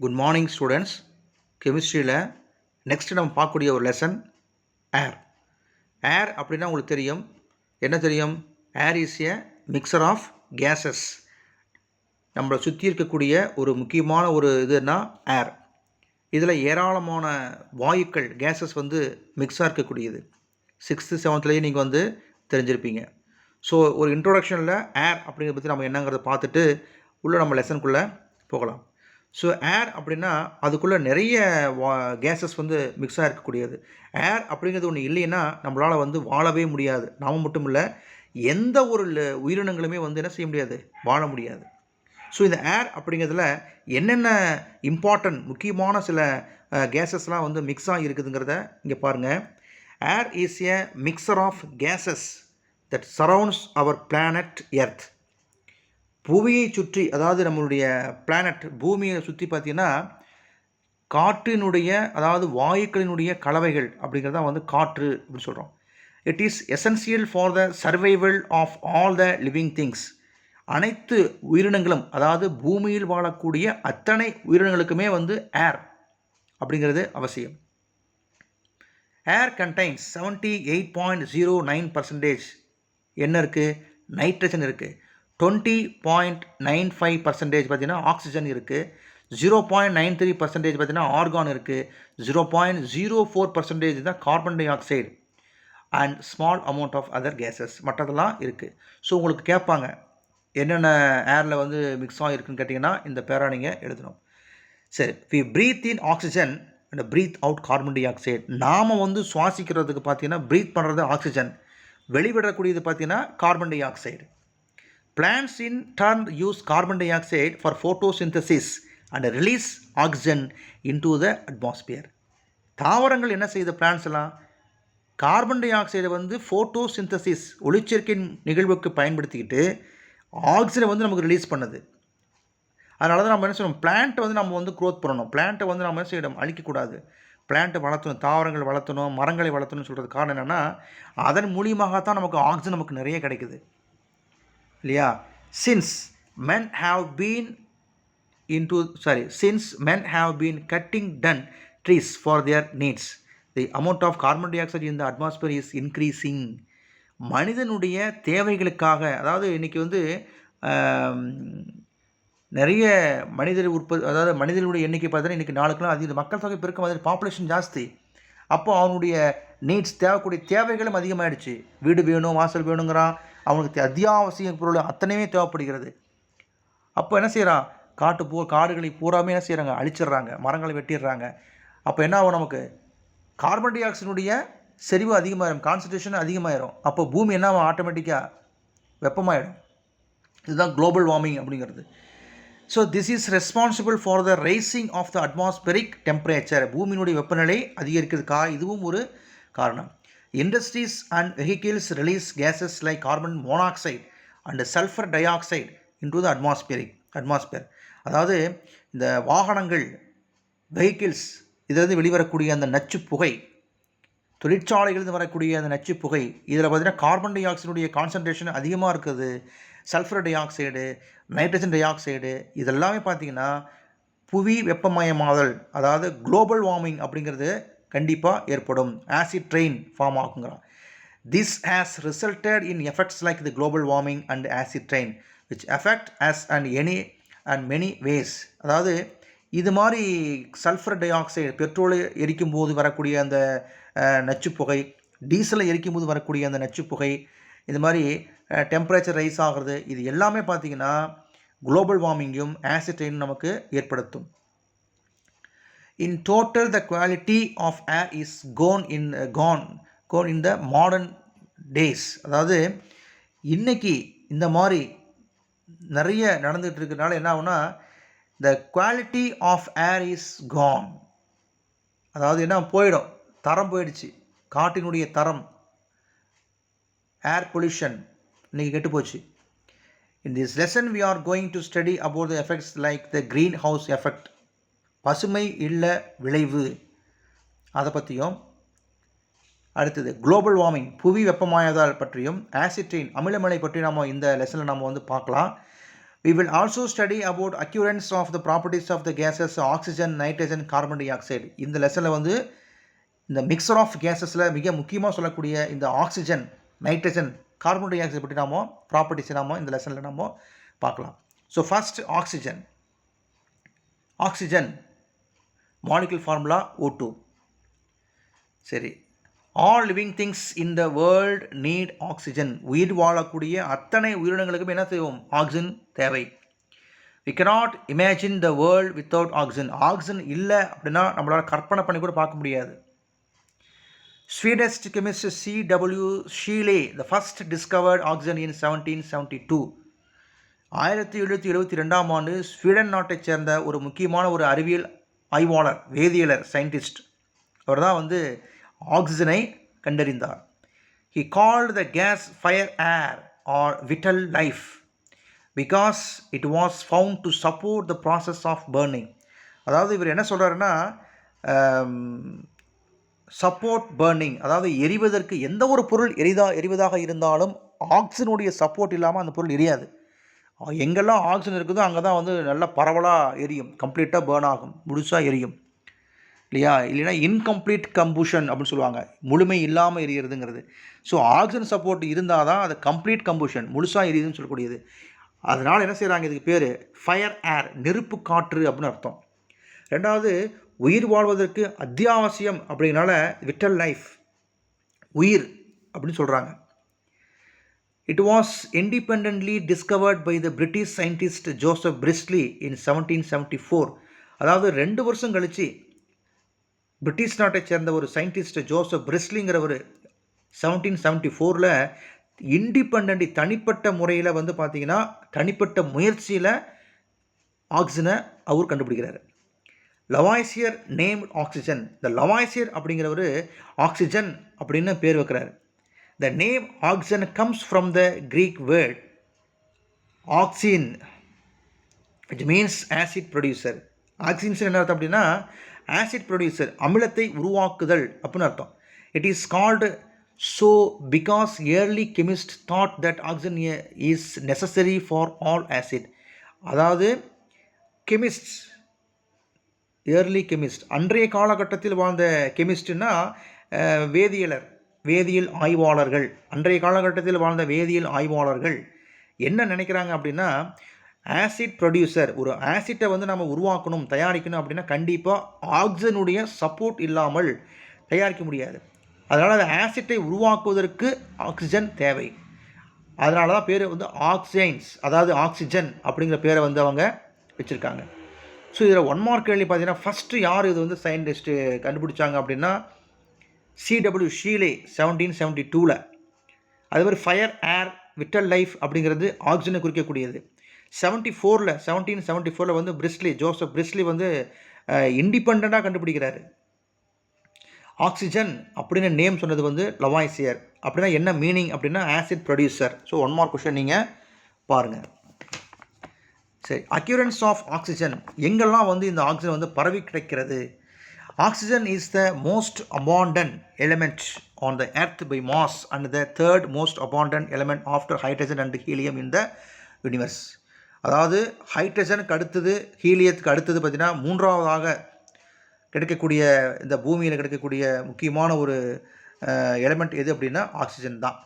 Good morning students. கெமிஸ்ட்ரியில் next நம்ம பார்க்கக்கூடிய ஒரு லெசன் ஏர். ஏர் அப்படின்னா உங்களுக்கு தெரியும், என்ன தெரியும்? Air is a mixture of gases. நம்மளை சுற்றி இருக்கக்கூடிய ஒரு முக்கியமான ஒரு இதுனா ஏர். இதில் ஏராளமான வாயுக்கள் கேஸஸ் வந்து மிக்ஸாக இருக்கக்கூடியது. 6th 7thலேயே நீங்கள் வந்து தெரிஞ்சிருப்பீங்க. ஸோ ஒரு இன்ட்ரோடக்ஷனில் ஏர் அப்படிங்கிறத பற்றி நம்ம என்னங்கிறத பார்த்துட்டு உள்ளே நம்ம லெசனுக்குள்ளே போகலாம். ஸோ ஏர் அப்படின்னா அதுக்குள்ளே நிறைய கேஸஸ் வந்து மிக்ஸாக இருக்கக்கூடியது. ஏர் அப்படிங்கிறது ஒன்று இல்லைன்னா நம்மளால் வந்து வாழவே முடியாது. நாம் மட்டும் இல்லை, எந்த ஒரு உயிரினங்களுமே வந்து என்ன செய்ய முடியாது, வாழ முடியாது. ஸோ இந்த ஏர் அப்படிங்கிறதுல என்னென்ன இம்பார்ட்டன்ட் முக்கியமான சில கேஸஸ்லாம் வந்து மிக்ஸாக இருக்குதுங்கிறத இங்கே பாருங்கள். Air is a mixture of gases that surrounds our planet Earth. புவியை சுற்றி, அதாவது நம்மளுடைய பிளானட் பூமியை சுற்றி பார்த்தீங்கன்னா காற்றினுடைய, அதாவது வாயுக்களினுடைய கலவைகள் அப்படிங்கிறத வந்து காற்று அப்படின்னு சொல்கிறோம். It is essential for the survival of all the living things. அனைத்து உயிரினங்களும், அதாவது பூமியில் வாழக்கூடிய அத்தனை உயிரினங்களுக்குமே வந்து ஏர் அப்படிங்கிறது அவசியம். ஏர் கண்டைன்ஸ் 78.09% என்ன இருக்குது? நைட்ரஜன் இருக்குது. 20.95% பார்த்தீங்கன்னா ஆக்சிஜன் இருக்குது. 0.93% பார்த்தீங்கன்னா ஆர்கான் இருக்குது. 0.04% தான் carbon dioxide and small amount of other gases, மற்றதெல்லாம் இருக்குது. ஸோ உங்களுக்கு கேட்பாங்க என்னென்ன ஏரில் வந்து மிக்ஸ் ஆகிருக்குன்னு கேட்டிங்கன்னா இந்த பேரா நீங்கள் எழுதணும். சரி, we breathe in oxygen and breathe out carbon dioxide. நாம் வந்து சுவாசிக்கிறதுக்கு பார்த்தீங்கன்னா ப்ரீத் பண்ணுறது ஆக்சிஜன், வெளிவிடக்கூடியது பார்த்தீங்கன்னா carbon dioxide. Plants in turn use carbon dioxide for photosynthesis and release oxygen into the atmosphere. தாவரங்கள் என்ன செய்யுது? பிளான்ஸ் எல்லாம் கார்பன் டை ஆக்சைடை வந்து ஃபோட்டோசிந்தசிஸ் ஒளிச்சேர்க்கை நிகழ்வுக்கு பயன்படுத்திக்கிட்டு ஆக்சிஜனை வந்து நமக்கு ரிலீஸ் பண்ணுது. அதனால தான் நம்ம என்ன செய்யணும், பிளான்ட்டை வந்து நம்ம வந்து க்ரோத் பண்ணணும். பிளான்ட்டை வந்து நம்ம என்ன செய்யணும், அழிக்கக்கூடாது. பிளான்ட்டை வளர்த்தணும், தாவரங்கள் வளர்த்தணும், மரங்களை வளர்த்தணும்னு சொல்கிறது காரணம் என்னென்னா அதன் மூலியமாகத்தான் நமக்கு ஆக்சிஜன் நமக்கு நிறைய கிடைக்குது இல்லையா? since men have been cutting down trees for their needs, the amount of carbon dioxide in the atmosphere is increasing. மனிதனுடைய தேவைகளுக்காக, அதாவது இன்றைக்கி வந்து நிறைய மனிதர் உற்பத்தி, அதாவது மனிதனுடைய எண்ணிக்கை பார்த்தீங்கன்னா இன்றைக்கி நாளுக்குலாம் அதிக மக்கள் தொகை பெருக்க மாதிரி பாப்புலேஷன் ஜாஸ்தி. அப்போ அவனுடைய நீட்ஸ், தேவைக்கூடிய தேவைகளும் அதிகமாகிடுச்சு. வீடு வேணும், வாசல் வேணுங்கிறான், அவனுக்கு அத்தியாவசிய பொருள் அத்தனையுமே தேவைப்படுகிறது. அப்போ என்ன செய்கிறான், காடுகளை பூராமே என்ன செய்கிறாங்க, அழிச்சிடுறாங்க, மரங்களை வெட்டிடுறாங்க. அப்போ என்ன ஆகும், நமக்கு கார்பன் டை ஆக்சைடுடைய செறிவு அதிகமாகிடும், கான்சன்ட்ரேஷன் அதிகமாகிடும். அப்போ பூமி என்ன ஆகும், ஆட்டோமேட்டிக்காக வெப்பமாகிடும். இதுதான் குளோபல் வார்மிங் அப்படிங்கிறது. So this is responsible for the rising of the atmospheric temperature. பூமியினுடைய வெப்பநிலை அதிகரிக்கிறதுக்காக இதுவும் ஒரு காரணம். Industries and vehicles release gases like carbon monoxide and sulfur dioxide into the atmosphere. அதாவது இந்த வாகனங்கள், வெஹிக்கிள்ஸ், இதிலிருந்து வெளிவரக்கூடிய அந்த நச்சு புகை, தொழிற்சாலைகளிலிருந்து வரக்கூடிய அந்த நச்சு புகை, இதில் பார்த்திங்கன்னா கார்பன் டை ஆக்சைடுடைய கான்சன்ட்ரேஷன் அதிகமாக இருக்குது. Sulphur di oxide, nitrogen di oxide, இதெல்லாமே பார்த்திங்கன்னா புவி வெப்பமயமாதல், அதாவது குளோபல் வார்மிங் அப்படிங்கிறது கண்டிப்பாக ஏற்படும். ஆசிட் ரெயின் ஃபார்ம் ஆகுங்கிறான். This has resulted in effects like the global warming and acid rain which affect us and many ways. அதாவது இது மாதிரி சல்ஃபர் டை ஆக்சைடு, பெட்ரோலை எரிக்கும் போது வரக்கூடிய அந்த நச்சுப்புகை, டீசலை எரிக்கும் போது வரக்கூடிய அந்த நச்சுப்புகை, இது மாதிரி டெம்பரேச்சர் ரைஸ் ஆகிறது, இது எல்லாமே பார்த்திங்கன்னா குளோபல் வார்மிங்கும் ஆசிட் ரெயினும் நமக்கு ஏற்படுத்தும். In total, the quality of air is gone in the modern days. அதாவது இன்னைக்கு இந்த மாதிரி நிறைய நடந்துகிட்டு இருக்கிறதுனால என்ன ஆகுனா, the quality of air is gone. அதாவது என்ன போயிடும், தரம் போயிடுச்சு, காற்றினுடைய தரம், ஏர் பொல்யூஷன் இன்னைக்கு கெட்டு போச்சு. In this lesson we are going to study about the effects like the greenhouse effect, பசுமை இல்ல விளைவு, அதை பற்றியும், அடுத்தது குளோபல் வார்மிங் புவி வெப்பமாயதால் பற்றியும், ஆசிட் ரெயின் அமிலமழை பற்றி நம்ம இந்த லெசனில் நம்ம வந்து பார்க்கலாம். We will also study about occurrence of the properties of the gases oxygen, nitrogen, carbon dioxide. இந்த லெசனில் வந்து இந்த மிக்சர் ஆஃப் கேஸஸில் மிக முக்கியமாக சொல்லக்கூடிய இந்த oxygen, nitrogen, carbon dioxide பற்றி நாம ப்ராப்பர்ட்டிஸ் நாம இந்த லெசனில் நம்ம பார்க்கலாம். So first oxygen. Oxygen molecule formula O2. சரி, all living things in the world need oxygen. உயிர் வாழக்கூடிய அத்தனை உயிரினங்களுக்கும் என்ன செய்வோம்? ஆக்சிஜன் தேவை. we cannot imagine the world without oxygen. Oxygen இல்லை அப்படின்னா நம்மளால் கற்பனை பண்ணி கூட பார்க்க முடியாது. Swedish chemist C.W. Scheele the first discovered oxygen in 1772. 1772ஆம் ஆண்டு ஸ்வீடன் நாட்டைச் சேர்ந்த ஒரு முக்கியமான ஒரு அறிவியல் ஆய்வாளர், வேதியியலர், சயின்டிஸ்ட், அவர் தான் வந்து ஆக்சிஜனை கண்டறிந்தார். He called the gas fire air or vital life because it was found to support the process of burning. அதாவது இவர் என்ன சொல்கிறாருன்னா, சப்போர்ட் பர்னிங், அதாவது எரிவதற்கு எந்த ஒரு பொருள் எரிவதாக இருந்தாலும் ஆக்சிஜனுடைய சப்போர்ட் இல்லாமல் அந்த பொருள் எரியாது. எங்கெல்லாம் ஆக்சிஜன் இருக்குதோ அங்கே தான் வந்து நல்லா பரவலாக எரியும், கம்ப்ளீட்டாக பேர்ன் ஆகும், முழுசாக எரியும் இல்லையா? இல்லைன்னா இன்கம்ப்ளீட் கம்பூஷன் அப்படின்னு சொல்லுவாங்க, முழுமை இல்லாமல் எரியறதுங்கிறது. ஸோ ஆக்சிஜன் சப்போர்ட் இருந்தால் தான் அது கம்ப்ளீட் கம்பூஷன், முழுசாக எரியுதுன்னு சொல்லக்கூடியது. அதனால் என்ன செய்கிறாங்க, இதுக்கு பேர் ஃபயர் ஏர், நெருப்பு காற்று அப்படின்னு அர்த்தம். ரெண்டாவது, உயிர் வாழ்வதற்கு அத்தியாவசியம் அப்படின்னால விட்டல் லைஃப், உயிர் அப்படின்னு சொல்கிறாங்க. It was independently discovered by the British scientist Joseph Priestley in 1774. அதாவது 2 வருஷம் கழிச்சு பிரிட்டிஷ் நாட்டை சேர்ந்த ஒரு சயின்டிஸ்ட் ஜோசப் பிரிஸ்லிங்கிறவர் 1774 இண்டிபெண்ட்லி தனிப்பட்ட முறையில் வந்து பார்த்தீங்கன்னா தனிப்பட்ட முயற்சியில் ஆக்சிஜனை அவர் கண்டுபிடிக்கிறார். Lavoisier name oxygen. இந்த லவாய்சியர் அப்படிங்கிறவர் ஆக்சிஜன் அப்படின்னு பேர் வைக்கிறார். The name oxygen comes from the Greek word oxyn, which means acid producer. Oxygen என்ன அர்த்தம் அப்படின்னா ஆசிட் ப்ரொடியூசர், அமிலத்தை உருவாக்குதல் அப்படின்னு அர்த்தம். It is called so because early chemists thought that oxygen is necessary for all acid. அதாவது chemist, early chemist, அன்றைய காலகட்டத்தில் வாழ்ந்த கெமிஸ்ட்னா வேதியியல் ஆய்வாளர்கள், அன்றைய காலகட்டத்தில் வாழ்ந்த வேதியியல் ஆய்வாளர்கள் என்ன நினைக்கிறாங்க அப்படின்னா, ஆசிட் ப்ரொடியூசர், ஒரு ஆசிட்டை வந்து நம்ம உருவாக்கணும், தயாரிக்கணும் அப்படின்னா கண்டிப்பாக ஆக்சிஜனுடைய சப்போர்ட் இல்லாமல் தயாரிக்க முடியாது. அதனால் அந்த ஆசிட்டை உருவாக்குவதற்கு ஆக்சிஜன் தேவை. அதனால தான் பேர் வந்து ஆக்சைன்ஸ், அதாவது ஆக்சிஜன் அப்படிங்கிற பேரை வந்து அவங்க வச்சுருக்காங்க. ஸோ இதில் 1 மார்க் கேள்வி பார்த்தீங்கன்னா, ஃபஸ்ட்டு யார் இது வந்து சயின்டிஸ்ட்டு கண்டுபிடிச்சாங்க அப்படின்னா C.W. ஷீலே 1772. அது மாதிரி ஃபயர் ஏர் விட்டல் லைஃப் அப்படிங்கிறது ஆக்சிஜனை குறிக்கக்கூடியது. 1774 வந்து ஜோசப் பிரிஸ்லி வந்து இண்டிபெண்ட்டாக கண்டுபிடிக்கிறாரு. ஆக்சிஜன் அப்படின்னு நேம் சொன்னது வந்து லவாய்சியர். அப்படின்னா என்ன மீனிங் அப்படின்னா acid producer. So 1 mark question நீங்கள் பாருங்கள். சரி, அக்யூரன்ஸ் ஆஃப் ஆக்சிஜன், எங்கெல்லாம் வந்து இந்த ஆக்சிஜன் வந்து பரவி கிடைக்கிறது? Oxygen is the most abundant element on the earth by mass and the third most abundant element after hydrogen and helium in the universe. அதாவது ஹைட்ரஜனுக்கு அடுத்தது, ஹீலியத்துக்கு அடுத்தது பார்த்தீங்கன்னா 3ஆவதாக கிடைக்கக்கூடிய இந்த பூமியில் கிடைக்கக்கூடிய முக்கியமான ஒரு எலிமெண்ட் எது அப்படின்னா ஆக்சிஜன் தான்.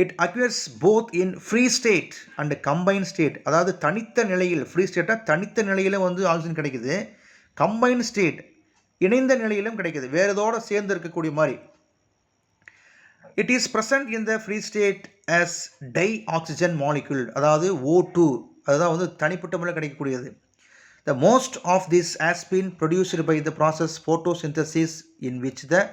It acquires both in free state and combine state. அதாவது தனித்த நிலையில், ஃப்ரீ ஸ்டேட்டாக தனித்த நிலையில் வந்து ஆக்சிஜன் கிடைக்குது, கம்பைன் ஸ்டேட் இணைந்த நிலையிலும் கிடைக்குது, வேறு இதோட சேர்ந்து இருக்கக்கூடிய மாதிரி. It is present in the free state as dioxygen molecule, அதாவது O2, அதுதான் வந்து தனிப்பட்ட முறையில் கிடைக்கக்கூடியது. The most of this has been produced by the process photosynthesis in which the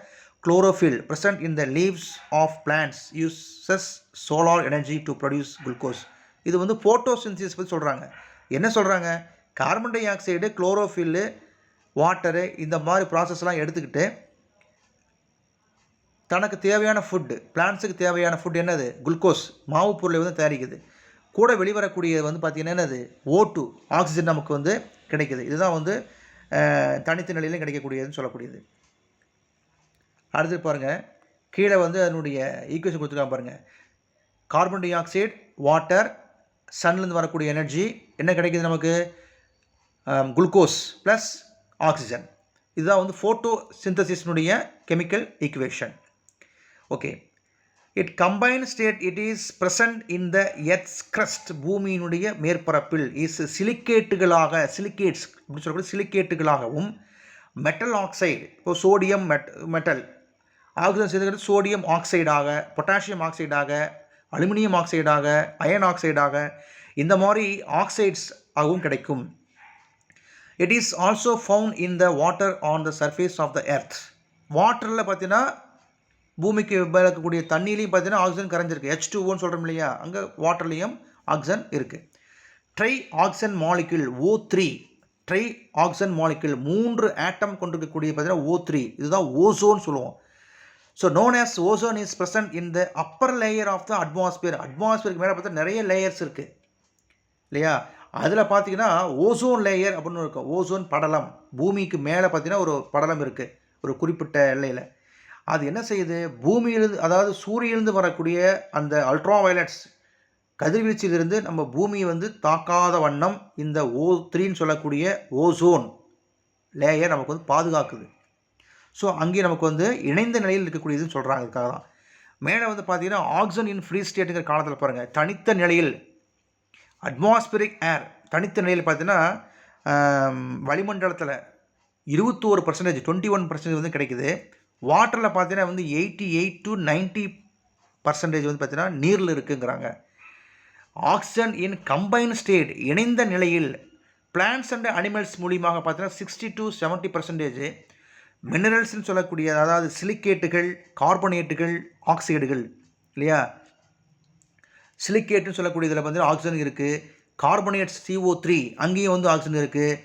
chlorophyll present in the leaves of plants uses solar energy to produce glucose. இது வந்து photosynthesis பற்றி சொல்கிறாங்க. என்ன சொல்கிறாங்க? கார்பன் டை ஆக்சைடு, குளோரோஃபில்லு, வாட்டரு, இந்த மாதிரி ப்ராசஸ்லாம் எடுத்துக்கிட்டு தனக்கு தேவையான ஃபுட்டு, பிளான்ஸுக்கு தேவையான ஃபுட் என்னது? குளுக்கோஸ், மாவு பொருளை வந்து தயாரிக்குது. கூட வெளிவரக்கூடியது வந்து பார்த்திங்கன்னா என்னது? O2, ஆக்சிஜன் நமக்கு வந்து கிடைக்குது. இதுதான் வந்து தனித்த நிலையிலும் கிடைக்கக்கூடியதுன்னு சொல்லக்கூடியது. அடுத்து பாருங்கள், கீழே வந்து அதனுடைய ஈக்குவேஷன் கொடுத்துருக்காங்க பாருங்கள். கார்பன் டை ஆக்சைடு, வாட்டர், சன்லேருந்து வரக்கூடிய எனர்ஜி என்ன கிடைக்குது நமக்கு? Glucose plus oxygen. இதுதான் வந்து ஃபோட்டோ சிந்தசிஸ்னுடைய chemical equation. Okay. It combine state it is present in the earth's crust. பூமியினுடைய மேற்பரப்பில் இஸ் சிலிக்கேட்டுகளாக, சிலிக்கேட்ஸ் அப்படின்னு சொல்லக்கூடிய சிலிக்கேட்டுகளாகவும், மெட்டல் ஆக்சைடு, இப்போ சோடியம் மெட்டல், ஆக்சிஜன் சேர்த்துக்கிறது சோடியம் ஆக்சைடாக, பொட்டாசியம் ஆக்சைடாக, அலுமினியம் ஆக்சைடாக, அயன் ஆக்சைடாக, இந்த மாதிரி ஆக்சைட்ஸ் ஆகவும் கிடைக்கும். It is also found in the water on the surface of the earth. வாட்டரில் பார்த்தீங்கன்னா பூமிக்கு மேலே இருக்கக்கூடிய தண்ணியிலையும் பார்த்தீங்கன்னா ஆக்சிஜன் கரைஞ்சிருக்கு. H2O சொல்கிறோம் இல்லையா, அங்கே வாட்டர்லேயும் ஆக்சிஜன் இருக்குது. Trioxygen molecule O3, trioxygen molecule 3 atom கொண்டிருக்கக்கூடிய பார்த்தீங்கன்னா O3, இதுதான் ஓசோன் சொல்லுவோம். So known as ozone is present in the upper layer of the atmosphere. அட்மாஸ்பியருக்கு மேலே பார்த்தா நிறைய லேயர்ஸ் இருக்குது இல்லையா, அதில் பார்த்தீங்கன்னா ஓசோன் லேயர் அப்படின்னு இருக்கும். ஓசோன் படலம், பூமிக்கு மேலே பார்த்தீங்கன்னா ஒரு படலம் இருக்குது ஒரு குறிப்பிட்ட எல்லையில். அது என்ன செய்யுது? பூமியிலிருந்து, அதாவது சூரியனிலிருந்து வரக்கூடிய அந்த அல்ட்ரா வயலட்ஸ் கதிர்வீச்சிலிருந்து நம்ம பூமியை வந்து தாக்காத வண்ணம் இந்த O3ன்னு சொல்லக்கூடிய ஓசோன் லேயர் நமக்கு வந்து பாதுகாக்குது. ஸோ அங்கே நமக்கு வந்து இணைந்த நிலையில் இருக்கக்கூடியதுன்னு சொல்கிறாங்க. இதுக்காக தான் மேலே வந்து பார்த்தீங்கன்னா ஆக்சிஜன் இன் ஃப்ரீ ஸ்டேட்டுங்கிற காலத்தில் பாருங்கள், தனித்த நிலையில் அட்மாஸ்பியரிக் ஏர், தனித்த நிலையில் பார்த்தீங்கன்னா வளிமண்டலத்தில் 21%, 21% வந்து கிடைக்குது. வாட்டரில் பார்த்தீங்கன்னா வந்து 88 to 90% வந்து பார்த்தீங்கன்னா நீரில் இருக்குங்கிறாங்க. ஆக்சிஜன் இன் கம்பைன் ஸ்டேட், இணைந்த நிலையில் பிளான்ட்ஸ் அண்ட் அனிமல்ஸ் மூலியமாக பார்த்தீங்கன்னா 60 to 70%. மினரல்ஸ்ன்னு சொல்லக்கூடிய, அதாவது சிலிக்கேட்டுகள், கார்பனேட்டுகள், ஆக்சைடுகள் இல்லையா, சிலிக்கேட்டுன்னு சொல்லக்கூடிய இதில் வந்து ஆக்சிஜன் இருக்குது. கார்பனேட்ஸ் CO3, அங்கேயும் வந்து ஆக்சிஜன் இருக்குது.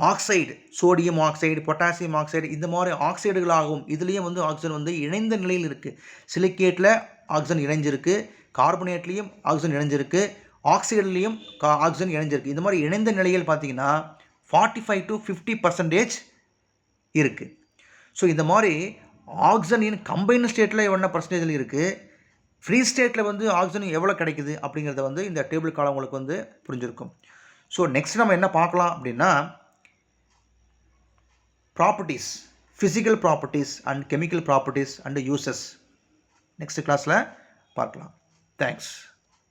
Oxide, sodium oxide, potassium oxide, இந்த மாதிரி ஆக்சைடுகளாகும். இதுலேயும் வந்து ஆக்சிஜன் வந்து இணைந்த நிலையில் இருக்குது. சிலிக்கேட்டில் ஆக்சிஜன் இணைஞ்சிருக்கு, கார்பனேட்லேயும் ஆக்சிஜன் இணைஞ்சிருக்கு, ஆக்சைடுலேயும் ஆக்சிஜன் இணைஞ்சிருக்கு. இந்த மாதிரி இணைந்த நிலையில் பார்த்தீங்கன்னா 45 to 50% இருக்குது. ஸோ இந்த மாதிரி ஆக்சிஜன் இன் கம்பைன் ஸ்டேட்டில் என்ன பர்சன்டேஜில் இருக்குது, ஃப்ரீ ஸ்டேட்டில் வந்து ஆக்சிஜன் எவ்வளோ கிடைக்குது அப்படிங்கிறத வந்து இந்த டேபிள் காலம் உங்களுக்கு வந்து புரிஞ்சிருக்கும். ஸோ நெக்ஸ்ட் நம்ம என்ன பார்க்கலாம் அப்படின்னா, properties, physical properties and chemical properties and uses next கிளாஸில் பார்க்கலாம். தேங்க்ஸ்.